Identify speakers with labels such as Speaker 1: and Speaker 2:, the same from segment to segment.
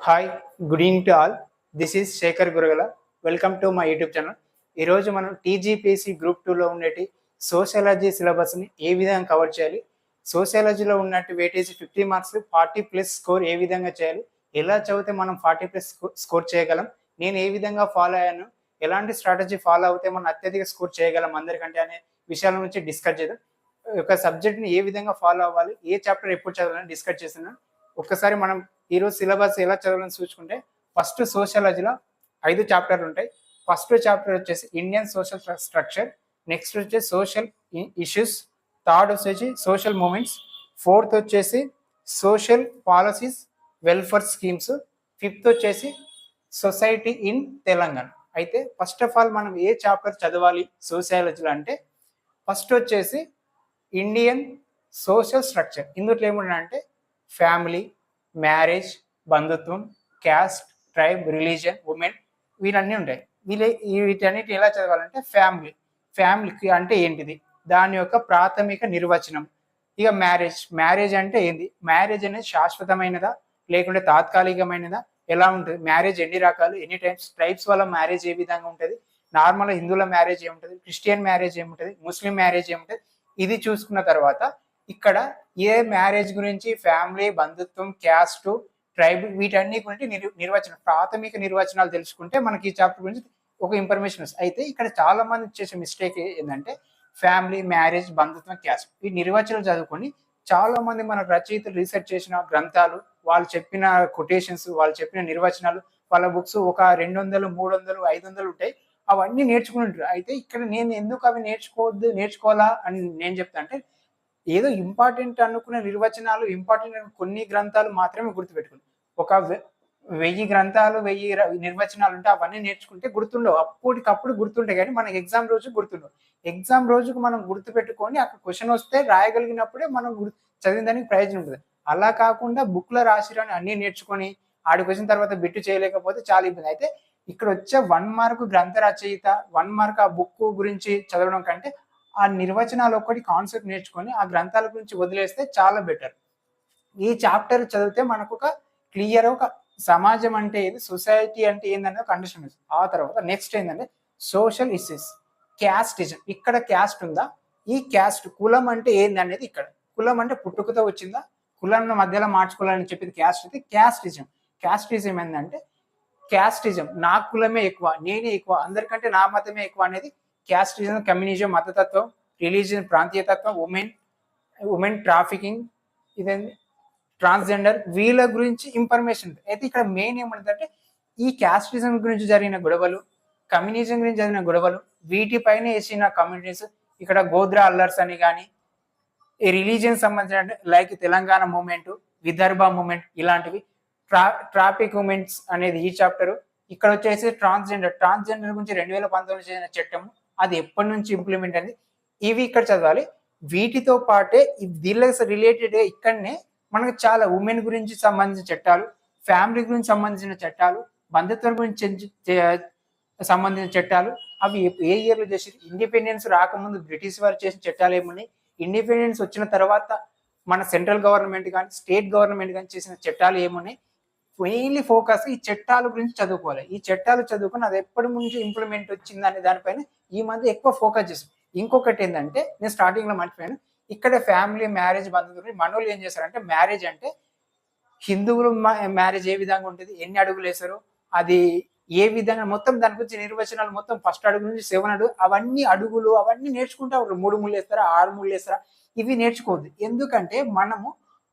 Speaker 1: Hi, good evening to all. This is Shekhar Guragala. Welcome to my YouTube channel. ఈరోజు మనం TGPSC group 2లో ఉండేటి sociology సిలబస్ని ఏ విధంగా కవర్ చేయాలి, సోషియాలజీలో ఉన్నట్టు వెయిటేజ్ 50 మార్క్స్ 40+ స్కోర్ ఏ విధంగా చేయాలి, ఎలా చదివితే మనం 40+ స్కోర్ చేయగలం, నేను ఏ విధంగా ఫాలో అయ్యాను, ఎలాంటి స్ట్రాటజీ ఫాలో అవుతే మనం అత్యధిక స్కోర్ చేయగలం అందరికంటే అనే విషయాల గురించి డిస్కస్ చేద్దాం. ఒక సబ్జెక్ట్ని ఏ విధంగా ఫాలో అవ్వాలి, ఏ చాప్టర్ ఎప్పుడు చదవాలని డిస్కస్ చేస్తున్నాను. ఒక్కసారి మనం ఈరోజు సిలబస్ ఎలా చదవాలని చూసుకుంటే, ఫస్ట్ సోషియాలజీలో 5 చాప్టర్లు ఉంటాయి. ఫస్ట్ చాప్టర్ వచ్చేసి ఇండియన్ సోషల్ స్ట్రక్చర్, నెక్స్ట్ వచ్చేసి సోషల్ ఇష్యూస్, థర్డ్ వచ్చేసి సోషల్ మూమెంట్స్, ఫోర్త్ వచ్చేసి social policies welfare schemes, fifth వచ్చేసి సొసైటీ ఇన్ తెలంగాణ. అయితే ఫస్ట్ ఆఫ్ ఆల్ మనం ఏ చాప్టర్ చదవాలి సోషియాలజీలో అంటే, ఫస్ట్ వచ్చేసి ఇండియన్ సోషల్ స్ట్రక్చర్. ఇందులో ఏముంటే ఫ్యామిలీ, మ్యారేజ్, బంధుత్వం, క్యాస్ట్, ట్రైబ్, రిలీజియన్, ఉమెన్, వీటన్నీ ఉంటాయి. వీటన్నిటి ఎలా చదవాలంటే ఫ్యామిలీకి అంటే ఏంటిది, దాని యొక్క ప్రాథమిక నిర్వచనం. ఇక మ్యారేజ్ అంటే ఏంది, మ్యారేజ్ అనేది శాశ్వతమైనదా లేకుంటే తాత్కాలికమైనదా, ఎలా ఉంటుంది, మ్యారేజ్ ఎన్ని రకాలు, ఎన్ని టైప్స్, ట్రైబ్స్ వల్ల మ్యారేజ్ ఏ విధంగా ఉంటుంది, నార్మల్ హిందువుల మ్యారేజ్ ఏముంటుంది, క్రిస్టియన్ మ్యారేజ్ ఏముంటుంది, ముస్లిం మ్యారేజ్ ఏముంటుంది. ఇది చూసుకున్న తర్వాత ఇక్కడ ఏ మ్యారేజ్ గురించి ఫ్యామిలీ, బంధుత్వం, క్యాస్ట్, ట్రైబ్, వీటన్ని గురించి నిర్వచనం, ప్రాథమిక నిర్వచనాలు తెలుసుకుంటే మనకి ఈ చాప్టర్ గురించి ఒక ఇన్ఫర్మేషన్ వస్తుంది. అయితే ఇక్కడ చాలా మంది చేసే మిస్టేక్ ఏంటంటే ఫ్యామిలీ, మ్యారేజ్, బంధుత్వం, క్యాస్ట్ ఈ నిర్వచనాలు చదువుకొని చాలా మంది మన రచయితలు రీసెర్చ్ చేసిన గ్రంథాలు, వాళ్ళు చెప్పిన కొటేషన్స్, వాళ్ళు చెప్పిన నిర్వచనాలు, వాళ్ళ బుక్స్ ఒక 200, 300, 500 ఉంటాయి. అవన్నీ నేర్చుకుంటారు. అయితే ఇక్కడ నేను ఎందుకు అవి నేర్చుకోవాలా అని నేను చెప్తా అంటే, ఏదో ఇంపార్టెంట్ అనుకునే నిర్వచనాలు, ఇంపార్టెంట్ కొన్ని గ్రంథాలు మాత్రమే గుర్తుపెట్టుకుని, ఒక 1000 గ్రంథాలు, 1000 నిర్వచనాలు ఉంటే అవన్నీ నేర్చుకుంటే గుర్తుండవు. అప్పటికప్పుడు గుర్తుంటాయి కానీ మనకి ఎగ్జామ్ రోజు గుర్తుండవు. ఎగ్జామ్ రోజుకు మనం గుర్తుపెట్టుకొని అక్కడ క్వశ్చన్ వస్తే రాయగలిగినప్పుడే మనం చదివిన దానికి ప్రయోజనం ఉంటుంది. అలా కాకుండా బుక్లో రాసిరని అన్ని నేర్చుకొని ఆడికి వచ్చిన తర్వాత బిట్టు చేయలేకపోతే చాలా ఇబ్బంది. అయితే ఇక్కడ వచ్చే 1 మార్క్ గ్రంథ రచయిత, 1 మార్క్ ఆ బుక్ గురించి చదవడం కంటే ఆ నిర్వచనాలు ఒక్కటి కాన్సెప్ట్ నేర్చుకొని ఆ గ్రంథాల గురించి వదిలేస్తే చాలా బెటర్. ఈ చాప్టర్ చదివితే మనకు ఒక క్లియర్ ఒక సమాజం అంటే ఏది, సొసైటీ అంటే ఏందనేది ఒక అండర్స్టాండింగ్ వస్తుంది. ఆ తర్వాత నెక్స్ట్ ఏంటంటే సోషల్ ఇష్యూస్, క్యాస్టిజం. ఇక్కడ క్యాస్ట్ ఉందా, ఈ క్యాస్ట్ కులం అంటే ఏంది అనేది, ఇక్కడ కులం అంటే పుట్టుకతో వచ్చిందా, కులాన్ని మధ్యలో మార్చుకోవాలని చెప్పింది క్యాస్ట్ అయితే క్యాస్టిజం ఏంటంటే క్యాస్టిజం నా కులమే ఎక్కువ, నేనే ఎక్కువ, అందరికంటే నా మతమే ఎక్కువ అనేది క్యాస్టిజం. కమ్యూనిజం మతతత్వం, రిలీజియన్ ప్రాంతీయతత్వం, ఉమెన్ ట్రాఫికింగ్, ఇదేంటి ట్రాన్స్జెండర్, వీళ్ళ గురించి ఇన్ఫర్మేషన్. అయితే ఇక్కడ మెయిన్ ఏమంటుందంటే ఈ క్యాస్టిజం గురించి జరిగిన గొడవలు, కమ్యూనిజం గురించి జరిగిన గొడవలు, వీటిపైన వేసిన కమ్యూనిటీస్, ఇక్కడ గోద్రా అల్లర్స్ అని కానీ, ఈ రిలీజియన్ సంబంధించిన like Telangana movement, Vidarbha movement, ఇలాంటివి, ట్రాఫిక్ మూమెంట్స్ అనేది ఈ చాప్టర్. ఇక్కడ వచ్చేసి ట్రాన్స్జెండర్ గురించి 2019 చేసిన చట్టం, అది ఎప్పటి నుంచి ఇంప్లిమెంట్ అయింది, ఇవి ఇక్కడ చదవాలి. వీటితో పాటే దీనికి రిలేటెడ్ ఇక్కడనే మనకు చాలా ఉమెన్ గురించి సంబంధించిన చట్టాలు, ఫ్యామిలీ గురించి సంబంధించిన చట్టాలు, బంధుత్వం గురించి సంబంధించిన చట్టాలు, అవి ఏ ఇయర్లో చేసి, ఇండిపెండెన్స్ రాకముందు బ్రిటిష్ వారు చేసిన చట్టాలు ఏమున్నాయి, ఇండిపెండెన్స్ వచ్చిన తర్వాత మన సెంట్రల్ గవర్నమెంట్ కానీ స్టేట్ గవర్నమెంట్ కానీ చేసిన చట్టాలు ఏమున్నాయి, మెయిన్లీ ఫోకస్ ఈ చట్టాల గురించి చదువుకోవాలి. ఈ చట్టాలు చదువుకుని అది ఎప్పటి నుంచి ఇంప్లిమెంట్ వచ్చింది అనే దానిపైన ఈ మధ్య ఎక్కువ ఫోకస్ చేస్తాం. ఇంకొకటి ఏంటంటే నేను స్టార్టింగ్ లో మర్చిపోయాను, ఇక్కడ ఫ్యామిలీ, మ్యారేజ్, బంధువులు మనోళ్ళు ఏం చేస్తారంటే, మ్యారేజ్ అంటే హిందువులు మ్యారేజ్ ఏ విధంగా ఉంటుంది, ఎన్ని అడుగులు వేస్తారు, అది ఏ విధంగా, మొత్తం దాని గురించి నిర్వచనాలు మొత్తం ఫస్ట్ అడుగు నుంచి 7 అడుగు, అవన్నీ అడుగులు అవన్నీ నేర్చుకుంటా 3 ముళ్ళు వేస్తారా, 6 ముళ్ళు వేస్తారా, ఇవి నేర్చుకోవద్దు. ఎందుకంటే మనము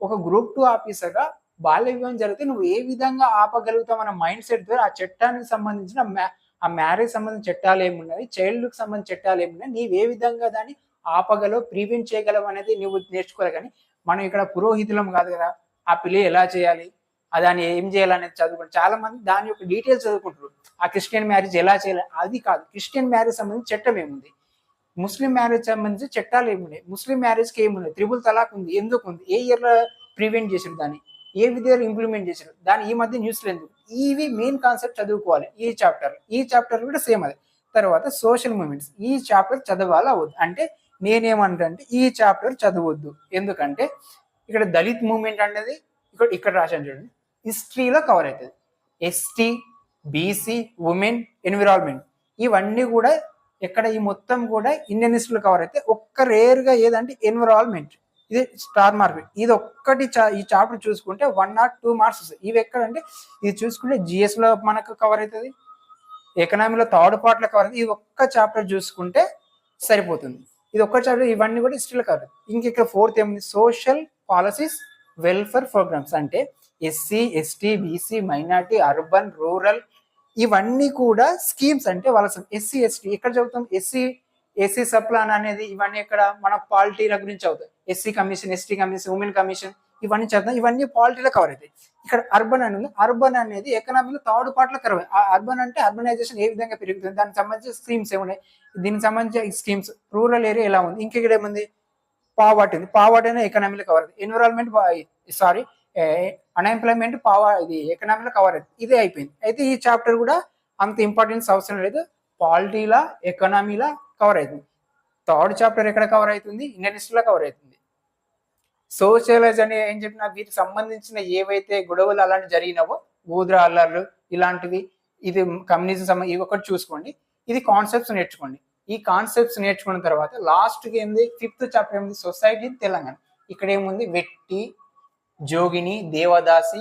Speaker 1: ఒక గ్రూప్ 2 ఆఫీసర్గా బాల్య వివాహం జరిగితే నువ్వు ఏ విధంగా ఆపగలుగుతావు మన మైండ్ సెట్ ద్వారా, ఆ చట్టానికి సంబంధించిన ఆ మ్యారేజ్ సంబంధించిన చట్టాలు ఏమున్నాయి, చైల్డ్కి సంబంధించిన చట్టాలు ఏమున్నాయి, నీవు ఏ విధంగా దాన్ని ఆపగలవు, ప్రివెంట్ చేయగలవు అనేది నువ్వు నేర్చుకోవాలి. కానీ మనం ఇక్కడ పురోహితులం కాదు కదా, ఆ పిల్లి ఎలా చేయాలి, దాన్ని ఏం చేయాలనేది చదువుకుంటారు. చాలా మంది దాని యొక్క డీటెయిల్స్ చదువుకుంటారు. ఆ క్రిస్టియన్ మ్యారేజ్ ఎలా చేయాలి, అది కాదు. క్రిస్టియన్ మ్యారేజ్ సంబంధించి చట్టం ఏముంది, ముస్లిం మ్యారేజ్ సంబంధించి చట్టాలు ఏమున్నాయి, ముస్లిం మ్యారేజ్కి ఏమున్నాయి, త్రిబుల్ తలాక్ ఉంది, ఎందుకు ఉంది, ఏ ఇయర్లో ప్రివెంట్ చేసారు, దాన్ని ఏ విధంగా ఇంప్లిమెంట్ చేశారు, దాని ఈ మధ్య న్యూస్లో ఎందుకు, ఇవి మెయిన్ కాన్సెప్ట్ చదువుకోవాలి. ఈ చాప్టర్ కూడా సేమ్ అదే. తర్వాత సోషల్ మూమెంట్స్, ఈ చాప్టర్ చదవాలా వద్దు అంటే, నేనేమంటే ఈ చాప్టర్ చదవద్దు. ఎందుకంటే ఇక్కడ దళిత్ మూమెంట్ అనేది ఇక్కడ రాశాను చూడండి, హిస్టరీలో కవర్ అవుతుంది. ఎస్టీ, బీసీ, ఉమెన్, ఎన్విరాన్మెంట్ ఇవన్నీ కూడా ఎక్కడ ఈ మొత్తం కూడా ఇండియన్ హిస్టరీలో కవర్ అయితే ఒక్క రేర్గా ఏదంటే ఎన్విరాన్మెంట్, ఇది స్టార్ మార్క్. ఇది ఒక్కటి ఈ చాప్టర్ చూసుకుంటే 1 or 2 మార్క్స్. ఇవి ఎక్కడంటే ఇది చూసుకుంటే జిఎస్ లో మనకు కవర్ అవుతుంది, ఎకనామీలో థర్డ్ పార్ట్ లో కవర్ అవుతుంది. ఇది ఒక్క చాప్టర్ చూసుకుంటే సరిపోతుంది. ఇది ఒక్క చాప్టర్, ఇవన్నీ కూడా హిస్టరీలో కవర్. ఇంక ఇక్కడ ఫోర్త్ ఏముంది, సోషల్ పాలసీస్ వెల్ఫేర్ ప్రోగ్రామ్స్ అంటే SC, ST, BC, minority, urban, rural ఇవన్నీ కూడా స్కీమ్స్. అంటే వాళ్ళ ఎస్సీ, ఎస్టీ ఎక్కడ చదువుతాం, ఎస్సీ సప్లాన్ అనేది ఇవన్నీ ఇక్కడ మన పాలిటీల గురించి అవుతాయి. SC commission, ST commission, women commission ఇవన్నీ చదువుతాం. ఇవన్నీ పాలిటీలో కవర్ అవుతాయి. ఇక్కడ అర్బన్ అని ఉంది. అర్బన్ అనేది ఎకనామీలో థర్డ్ పార్ట్ లో కవర్. అర్బన్ అంటే అర్బనైజేషన్ ఏ విధంగా పెరుగుతుంది, దానికి సంబంధించిన స్కీమ్స్ ఏమున్నాయి, దీనికి సంబంధించిన స్కీమ్స్, రూరల్ ఏరియా ఎలా ఉంది, ఇంకెక్కడ ఏముంది, పావర్టీ ఉంది. పావర్టీ అనేది ఎకనామీలో కవర్ అవుతుంది. ఎన్విరాన్మెంట్ అన్ఎంప్లాయ్మెంట్ ఇది ఎకనామీలో కవర్ అవుతుంది. ఇదే అయిపోయింది. అయితే ఈ చాప్టర్ కూడా అంత ఇంపార్టెన్స్ అవసరం లేదు, పాలిటీలా ఎకనామీలా కవర్ అవుతుంది. థర్డ్ చాప్టర్ ఎక్కడ కవర్ అవుతుంది, ఇండియన్ హిస్టరీలో కవర్ అవుతుంది. సోషియాలజీ అని ఏం చెప్పినా వీటికి సంబంధించిన ఏవైతే గొడవలు అలాంటివి జరిగినావో, గోద్రా అల్లర్లు ఇలాంటివి, ఇది కమ్యూనిజం ఇవి ఒకటి చూసుకోండి. ఇది కాన్సెప్ట్స్ నేర్చుకోండి. ఈ కాన్సెప్ట్స్ నేర్చుకున్న తర్వాత లాస్ట్కి ఏంది, ఫిఫ్త్ చాప్టర్ ఏముంది, సొసైటీ ఇన్ తెలంగాణ. ఇక్కడ ఏముంది, వెట్టి, జోగిని, దేవదాసి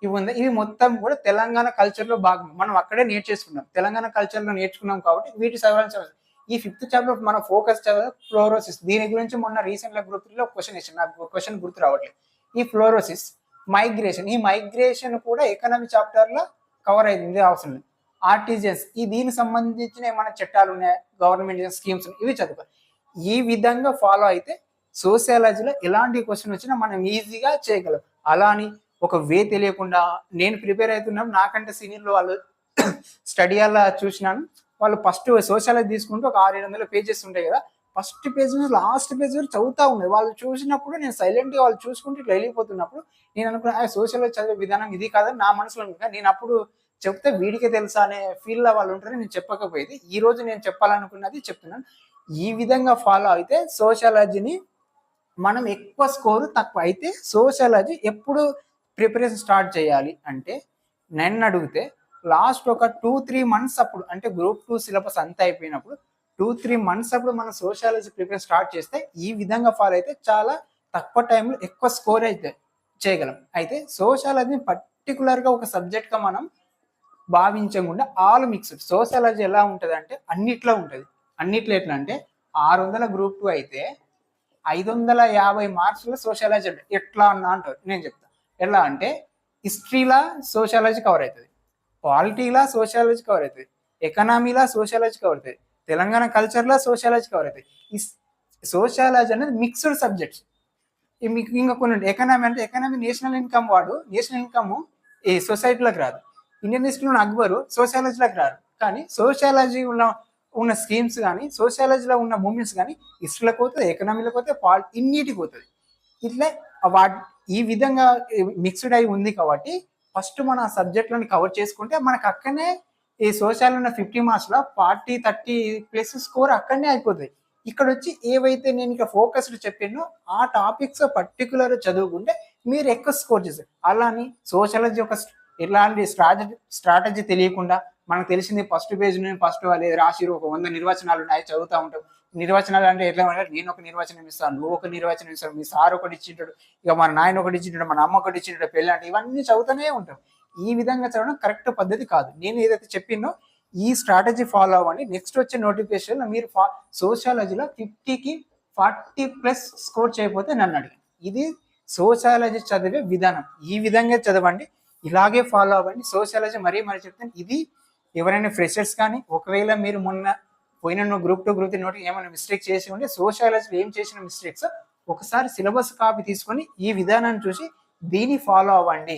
Speaker 1: ఇవి ఉంది. ఇవి మొత్తం కూడా తెలంగాణ కల్చర్లో భాగం. మనం అక్కడే నేర్చేసుకున్నాం, తెలంగాణ కల్చర్లో నేర్చుకున్నాం కాబట్టి వీటి చదవాల్సిన. ఈ ఫిఫ్త్ చాప్టర్ మన ఫోకస్ చదవాలి ఫ్లోరోసిస్. దీని గురించి మొన్న రీసెంట్ గా గ్రూప్ 3లో క్వశ్చన్ ఇచ్చాను, నాకు క్వశ్చన్ గుర్తు రావట్లేదు. ఈ ఫ్లోరోసిస్, మైగ్రేషన్, ఈ మైగ్రేషన్ కూడా ఎకనామీ చాప్టర్ లో కవర్ అయింది అవసరం. ఆర్టిజన్స్, ఈ దీనికి సంబంధించిన ఏమైనా చట్టాలు ఉన్నాయా, గవర్నమెంట్ స్కీమ్స్, ఇవి చదువుకోవాలి. ఈ విధంగా ఫాలో అయితే సోషియాలజీలో ఎలాంటి క్వశ్చన్ వచ్చినా మనం ఈజీగా చేయగలం. అలా అని ఒక వే తెలియకుండా నేను ప్రిపేర్ అవుతున్నాను, నాకంటే సీనియర్లు వాళ్ళు స్టడీ అలా చూసినాను, వాళ్ళు ఫస్ట్ సోషియాలజీ తీసుకుంటూ ఒక 600-700 పేజెస్ ఉంటాయి కదా, ఫస్ట్ పేజ్ నుంచి లాస్ట్ పేజ్ వరకు చదువుతా ఉన్నాయి. వాళ్ళు చూసినప్పుడు నేను సైలెంట్గా వాళ్ళు చూసుకుంటూ ఇట్లా వెళ్ళిపోతున్నప్పుడు నేను అనుకున్నా సోషియాలజీ చదివే విధానం ఇది కాదని నా మనసులో అనుకున్నా. నేను అప్పుడు చెప్తే వీడికే తెలుసా అనే ఫీల్లో వాళ్ళు ఉంటారని నేను చెప్పకపోయేది. ఈ రోజు నేను చెప్పాలనుకున్నది చెప్తున్నాను. ఈ విధంగా ఫాలో అయితే సోషియాలజీని మనం ఎక్కువ స్కోరు తక్కువ. అయితే సోషియాలజీ ఎప్పుడు ప్రిపరేషన్ స్టార్ట్ చేయాలి అంటే, నన్ను అడిగితే లాస్ట్ ఒక 2-3 మంత్స్ అప్పుడు, అంటే గ్రూప్ 2 సిలబస్ అంతా అయిపోయినప్పుడు 2-3 మంత్స్ అప్పుడు మనం సోషియాలజీ ప్రిపరేషన్ స్టార్ట్ చేస్తే ఈ విధంగా ఫాలో అయితే చాలా తక్కువ టైంలో ఎక్కువ స్కోర్ అయితే చేయగలం. అయితే సోషియాలజీని పర్టికులర్గా ఒక సబ్జెక్ట్గా మనం భావించకుండా ఆల్ మిక్స్డ్. సోషియాలజీ ఎలా ఉంటుంది అంటే అన్నిట్లో ఉంటుంది. అన్నిట్లో ఎట్లా అంటే 600 గ్రూప్ 2 అయితే 550 మార్క్స్లో సోషియాలజీ అంటే ఎట్లా అన్నా అంటారు. నేను చెప్తాను ఎలా అంటే, హిస్టరీలా సోషియాలజీ కవర్ అవుతుంది, పాలిటీలా సోషియాలజీ కవర్ అవుతుంది, ఎకనామీలా సోషియాలజీ కవర్ అవుతుంది, తెలంగాణ కల్చర్లో సోషియాలజీ కవర్ అవుతుంది. ఈ సోషియాలజీ అనేది మిక్స్డ్ సబ్జెక్ట్స్. మీకు ఇంకా కొన్ని ఎకనామీ అంటే ఎకనామీ నేషనల్ ఇన్కమ్ వాడు, నేషనల్ ఇన్కమ్ ఈ సొసైటీలోకి రాదు. ఇండియన్ హిస్టరీలో అక్బరు సోషియాలజీలోకి రారు. కానీ సోషియాలజీ ఉన్న స్కీమ్స్ కానీ, సోషియాలజీలో ఉన్న మూమెంట్స్ కానీ హిస్టరీలోకి పోతుంది, ఎకనామీలోకి పోతుంది, ఇన్నిటికి పోతుంది. ఇట్లా ఈ విధంగా మిక్స్డ్ అయి ఉంది కాబట్టి ఫస్ట్ మన సబ్జెక్ట్లను కవర్ చేసుకుంటే మనకు అక్కడనే ఈ సోషల్ ఉన్న 50 మార్క్స్లో 40-30+ స్కోర్ అక్కడనే అయిపోతుంది. ఇక్కడ వచ్చి ఏవైతే నేను ఇక ఫోకస్డ్ చెప్పానో ఆ టాపిక్స్ పర్టికులర్ చదువుకుంటే మీరు ఎక్కువ స్కోర్ చేస్తారు. అలాని సోషాలజీ ఒక ఎలాంటి స్ట్రాటజీ తెలియకుండా మనకు తెలిసింది ఫస్ట్ పేజ్ నుంచి ఫస్ట్ వాళ్ళు రాసిరు ఒక 100 నిర్వచనాలు ఉన్నాయి చదువుతూ ఉంటాం. నిర్వచనాలు అంటే ఎట్లా అంటే, నేను ఒక నిర్వచనం ఇస్తాను, నువ్వు ఒక నిర్వచనం ఇస్తాను, మీ సార్ ఒకటి ఇచ్చింటాడు, ఇక మన నాయన ఒకటి ఇచ్చింటాడు, మన అమ్మ ఒకటి ఇచ్చింటాడు, పెళ్ళి అంటే ఇవన్నీ చదువుతూనే ఉంటాం. ఈ విధంగా చదవడం కరెక్ట్ పద్ధతి కాదు. నేను ఏదైతే చెప్పినో ఈ స్ట్రాటజీ ఫాలో అవ్వండి. నెక్స్ట్ వచ్చే నోటిఫికేషన్ మీరు సోషాలజీలో 50కి 40+ స్కోర్ చేయకపోతే నన్ను అడిగాను. ఇది సోషాలజీ చదివే విధానం. ఈ విధంగా చదవండి, ఇలాగే ఫాలో అవ్వండి. సోషాలజీ మరీ చెప్తాను, ఇది ఎవరైనా ఫ్రెషర్స్ కానీ ఒకవేళ మీరు మొన్న పోయిన గ్రూప్ 2 గ్రూప్ 3 నోటి ఏమైనా మిస్టేక్ చేసి ఉంటే సోషాలజీలో ఏం చేసిన మిస్టేక్స్ ఒకసారి సిలబస్ కాపీ తీసుకొని ఈ విధానాన్ని చూసి దీన్ని ఫాలో అవ్వండి.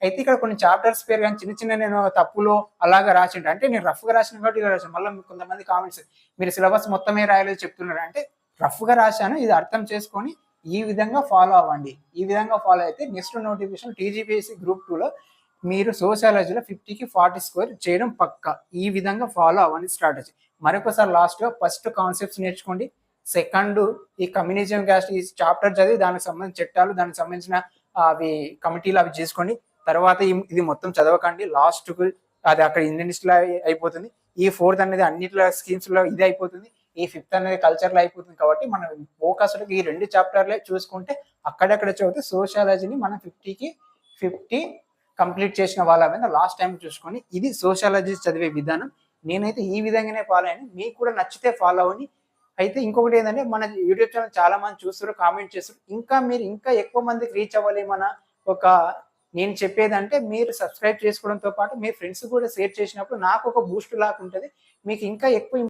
Speaker 1: అయితే ఇక్కడ కొన్ని చాప్టర్స్ పేరు కానీ చిన్న చిన్న నేను తప్పులో అలాగా రాసిండు, అంటే నేను రఫ్గా రాసిన కాబట్టి ఇలా రాశాను. మళ్ళీ కొంతమంది కామెంట్స్ మీరు సిలబస్ మొత్తమే రాయలేదు చెప్తున్నారు అంటే, రఫ్గా రాశాను, ఇది అర్థం చేసుకొని ఈ విధంగా ఫాలో అవ్వండి. ఈ విధంగా ఫాలో అయితే నెక్స్ట్ నోటిఫికేషన్ టీజీపీఎస్సీ గ్రూప్ 2లో మీరు సోషాలజీలో 50కి 40 స్కోర్ చేయడం పక్క. ఈ విధంగా ఫాలో అవ్వండి స్ట్రాటజీ. మరొకసారి లాస్ట్గా ఫస్ట్ కాన్సెప్ట్స్ నేర్చుకోండి, సెకండ్ ఈ కమ్యూనిజం క్యాస్ట్ ఈ చాప్టర్ చదివి దానికి సంబంధించిన చట్టాలు, దానికి సంబంధించిన అవి కమిటీలు అవి చేసుకోండి. తర్వాత ఇది మొత్తం చదవకండి, లాస్ట్కు అది అక్కడ ఇండియనిస్ట్లో అయిపోతుంది. ఈ ఫోర్త్ అనేది అన్నిట్లో స్కీమ్స్లో ఇది అయిపోతుంది. ఈ ఫిఫ్త్ అనేది కల్చర్లో అయిపోతుంది. కాబట్టి మనం ఫోకస్డ్ ఈ 2 చాప్టర్లే చూసుకుంటే అక్కడక్కడ చదివితే సోషియాలజీని మనం 50కి 50 కంప్లీట్ చేసిన వాళ్ళ మీద లాస్ట్ టైం చూసుకొని ఇది సోషియాలజీ చదివే విధానం. నేనైతే ఈ విధంగానే ఫాలో అయ్యాను. మీకు కూడా నచ్చితే ఫాలో అవ్వండి. అయితే ఇంకొకటి ఏంటంటే మన యూట్యూబ్ ఛానల్ చాలా మంది చూస్తారు, కామెంట్ చేస్తారు. మీరు ఇంకా ఎక్కువ మందికి రీచ్ అవ్వాలి. ఒక నేను చెప్పేదంటే మీరు సబ్స్క్రైబ్ చేసుకోవడంతో పాటు మీ ఫ్రెండ్స్ కూడా షేర్ చేసినప్పుడు నాకు ఒక బూస్ట్ లాగా ఉంటుంది. మీకు ఇంకా ఎక్కువ